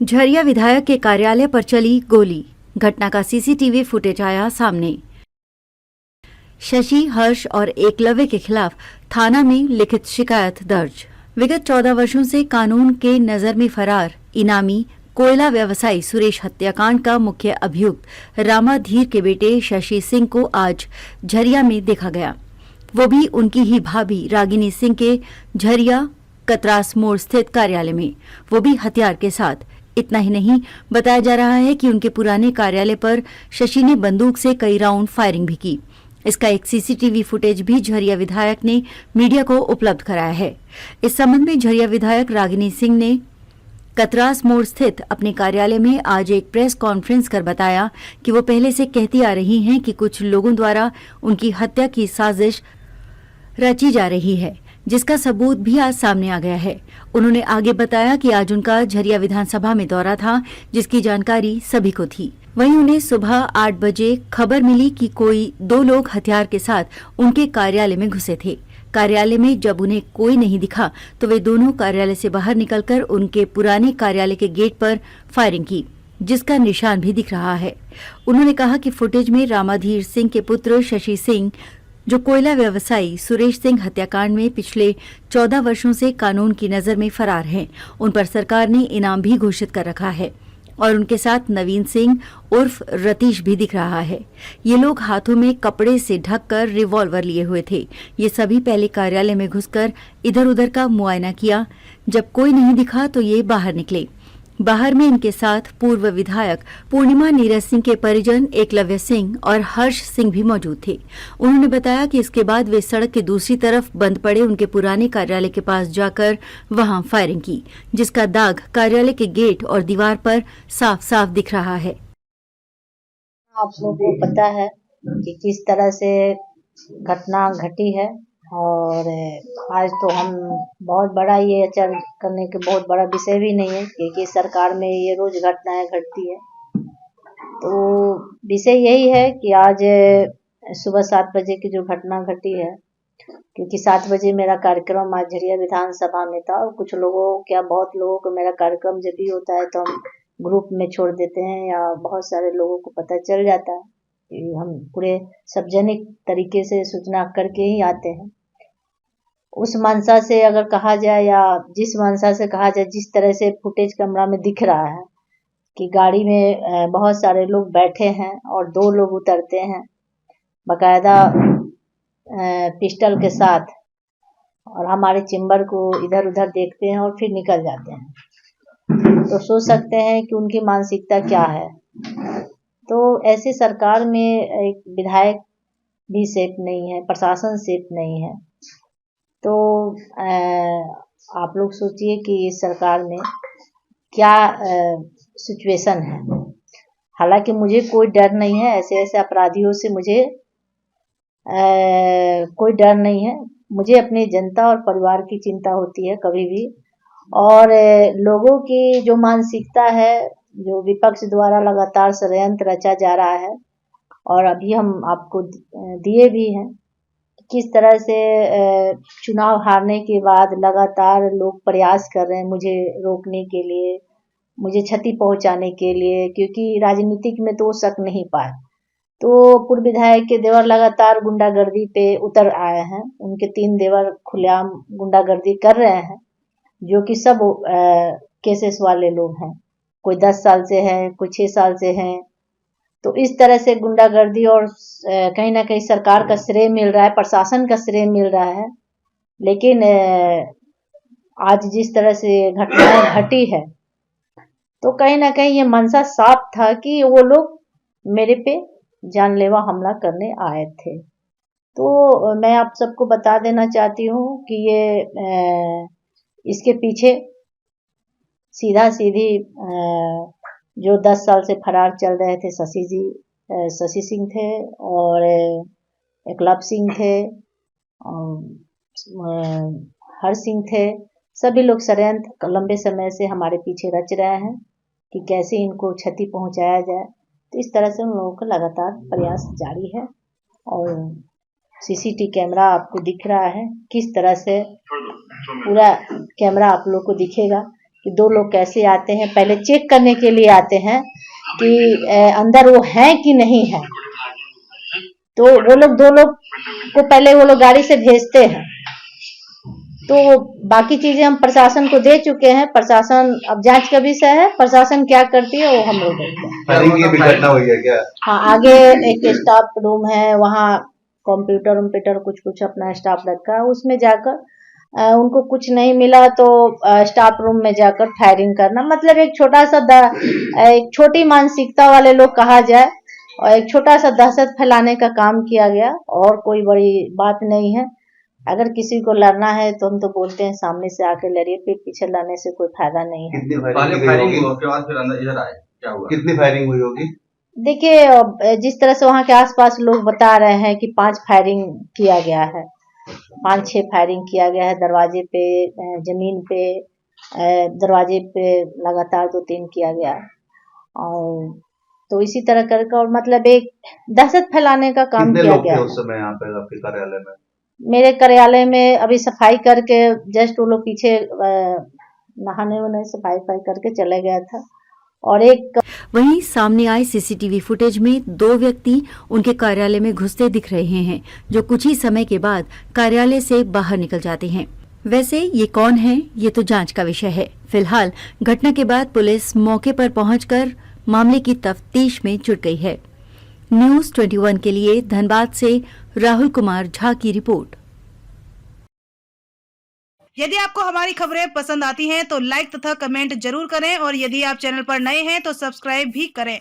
झरिया विधायक के कार्यालय पर चली गोली। घटना का सीसीटीवी फुटेज आया सामने। शशि, हर्ष और एकलव्य के खिलाफ थाना में लिखित शिकायत दर्ज। विगत 14 वर्षों से कानून के नजर में फरार इनामी कोयला व्यवसायी सुरेश हत्याकांड का मुख्य अभियुक्त रामाधीर के बेटे शशि सिंह को आज झरिया में देखा गया, वो भी उनकी ही भाभी रागिनी सिंह के झरिया कतरास मोड़ स्थित कार्यालय में, वो भी हथियार के साथ। इतना ही नहीं, बताया जा रहा है कि उनके पुराने कार्यालय पर शशि ने बंदूक से कई राउंड फायरिंग भी की। इसका एक सीसीटीवी फुटेज भी झरिया विधायक ने मीडिया को उपलब्ध कराया है। इस संबंध में झरिया विधायक रागिनी सिंह ने कतरास मोड़ स्थित अपने कार्यालय में आज एक प्रेस कॉन्फ्रेंस कर बताया कि वो पहले से कहती आ रही हैं कि कुछ लोगों द्वारा उनकी हत्या की साजिश रची जा रही है, जिसका सबूत भी आज सामने आ गया है। उन्होंने आगे बताया कि आज उनका झरिया विधानसभा में दौरा था, जिसकी जानकारी सभी को थी। वहीं उन्हें सुबह 8 बजे खबर मिली कि कोई 2 लोग हथियार के साथ उनके कार्यालय में घुसे थे। कार्यालय में जब उन्हें कोई नहीं दिखा तो वे दोनों कार्यालय से बाहर निकलकर उनके पुराने कार्यालय के गेट पर फायरिंग की, जिसका निशान भी दिख रहा है। उन्होंने कहा कि फुटेज में रामाधीर सिंह के पुत्र शशि सिंह, जो कोयला व्यवसायी सुरेश सिंह हत्याकांड में पिछले 14 वर्षों से कानून की नजर में फरार हैं, उन पर सरकार ने इनाम भी घोषित कर रखा है और उनके साथ नवीन सिंह उर्फ रतीश भी दिख रहा है। ये लोग हाथों में कपड़े से ढककर रिवॉल्वर लिए हुए थे। ये सभी पहले कार्यालय में घुसकर इधर उधर का मुआयना किया। जब कोई नहीं दिखा तो ये बाहर निकले। बाहर में इनके साथ पूर्व विधायक पूर्णिमा नीरज सिंह के परिजन एकलव्य सिंह और हर्ष सिंह भी मौजूद थे। उन्होंने बताया कि इसके बाद वे सड़क के दूसरी तरफ बंद पड़े उनके पुराने कार्यालय के पास जाकर वहां फायरिंग की, जिसका दाग कार्यालय के गेट और दीवार पर साफ साफ दिख रहा है। आप लोगों को पता है कि किस तरह से घटना घटी है और आज तो हम बहुत बड़ा ये चर्चा करने के बहुत बड़ा विषय भी नहीं है, क्योंकि सरकार में ये रोज घटनाएं घटती है। तो विषय यही है कि आज सुबह 7 बजे की जो घटना घटी है, क्योंकि 7 बजे मेरा कार्यक्रम आज झरिया विधानसभा में था और कुछ लोगों बहुत लोगों को मेरा कार्यक्रम जब भी होता है तो हम ग्रुप में छोड़ देते हैं या बहुत सारे लोगों को पता चल जाता है कि हम पूरे सार्वजनिक तरीके से सूचना करके ही आते हैं। उस मंशा से अगर कहा जाए या जिस मंशा से कहा जाए, जिस तरह से फुटेज कैमरा में दिख रहा है कि गाड़ी में बहुत सारे लोग बैठे हैं और 2 लोग उतरते हैं बाकायदा पिस्टल के साथ और हमारे चेंबर को इधर उधर देखते हैं और फिर निकल जाते हैं। तो सोच सकते हैं कि उनकी मानसिकता क्या है। तो ऐसे सरकार में एक विधायक भी सेफ नहीं है, प्रशासन सेफ नहीं है। तो आप लोग सोचिए कि इस सरकार में क्या सिचुएशन है। हालांकि मुझे कोई डर नहीं है, ऐसे अपराधियों से मुझे कोई डर नहीं है। मुझे अपनी जनता और परिवार की चिंता होती है कभी भी। और लोगों की जो मानसिकता है, जो विपक्ष द्वारा लगातार षड्यंत्र रचा जा रहा है और अभी हम आपको दिए भी हैं, किस तरह से चुनाव हारने के बाद लगातार लोग प्रयास कर रहे हैं मुझे रोकने के लिए, मुझे क्षति पहुंचाने के लिए, क्योंकि राजनीतिक में तो वो शक नहीं पाए। तो पूर्व विधायक के देवर लगातार गुंडागर्दी पे उतर आए हैं। उनके 3 देवर खुलेआम गुंडागर्दी कर रहे हैं, जो कि सब केसेस वाले लोग हैं। कोई 10 साल से हैं, कोई 6 साल से हैं। तो इस तरह से गुंडागर्दी और कहीं ना कहीं सरकार का श्रेय मिल रहा है, प्रशासन का श्रेय मिल रहा है। लेकिन आज जिस तरह से घटनाएं घटी है, तो कहीं ना कहीं ये मंशा साफ था कि वो लोग मेरे पे जानलेवा हमला करने आए थे। तो मैं आप सबको बता देना चाहती हूँ कि ये इसके पीछे सीधा सीधी जो 10 साल से फरार चल रहे थे शशि सिंह थे और एकलव्य सिंह थे, हर सिंह थे। सभी लोग षड्यंत्र लंबे समय से हमारे पीछे रच रहे हैं कि कैसे इनको क्षति पहुंचाया जाए। तो इस तरह से उन लोगों का लगातार प्रयास जारी है और सीसीटीवी कैमरा आपको दिख रहा है, किस तरह से पूरा कैमरा आप लोग को दिखेगा कि 2 लोग कैसे आते हैं, पहले चेक करने के लिए आते हैं कि अंदर वो हैं कि नहीं है। तो वो लोग 2 लोग को पहले वो लोग गाड़ी से भेजते हैं। तो बाकी चीजें हम प्रशासन को दे चुके हैं। प्रशासन अब जांच का विषय है, प्रशासन क्या करती है वो हम लोग देखते हैं। फायरिंग की भी घटना हुई है क्या? हाँ, आगे एक स्टाफ रूम है, वहाँ कंप्यूटर कुछ अपना स्टाफ रखा है, उसमें जाकर उनको कुछ नहीं मिला तो स्टाफ रूम में जाकर फायरिंग करना, मतलब एक छोटा सा एक छोटी मानसिकता वाले लोग कहा जाए, और एक छोटा सा दहशत फैलाने का काम किया गया, और कोई बड़ी बात नहीं है। अगर किसी को लड़ना है तो हम तो बोलते हैं सामने से आके लड़िए, पीठ पीछे लड़ने से कोई फायदा नहीं है। कितनी पहले फायरिंग फायरिंग हुआ, उसके बाद फिर अंदर इधर आए, क्या हुआ? कितनी फायरिंग हुई होगी? देखिए, जिस तरह से वहाँ के आसपास लोग बता रहे हैं कि 5 फायरिंग किया गया है, 5-6 फायरिंग किया गया है दरवाजे पे, जमीन पे, दरवाजे पे लगातार 2-3 किया गया। और तो इसी तरह करके, और मतलब एक दहशत फैलाने का काम कितने किया लोग गया थे है। उस समय यहाँ पे आपके कार्यालय में? मेरे कार्यालय में अभी सफाई करके जस्ट वो लोग पीछे नहाने वहाने सफाई करके चले गया था। और एक वहीं सामने आए सीसीटीवी फुटेज में 2 व्यक्ति उनके कार्यालय में घुसते दिख रहे हैं, जो कुछ ही समय के बाद कार्यालय से बाहर निकल जाते हैं। वैसे ये कौन है, ये तो जांच का विषय है। फिलहाल घटना के बाद पुलिस मौके पर पहुंचकर मामले की तफ्तीश में जुट गई है। न्यूज़ 21 के लिए धनबाद से राहुल कुमार झा की रिपोर्ट। यदि आपको हमारी खबरें पसंद आती हैं तो लाइक तथा कमेंट जरूर करें, और यदि आप चैनल पर नए हैं तो सब्सक्राइब भी करें।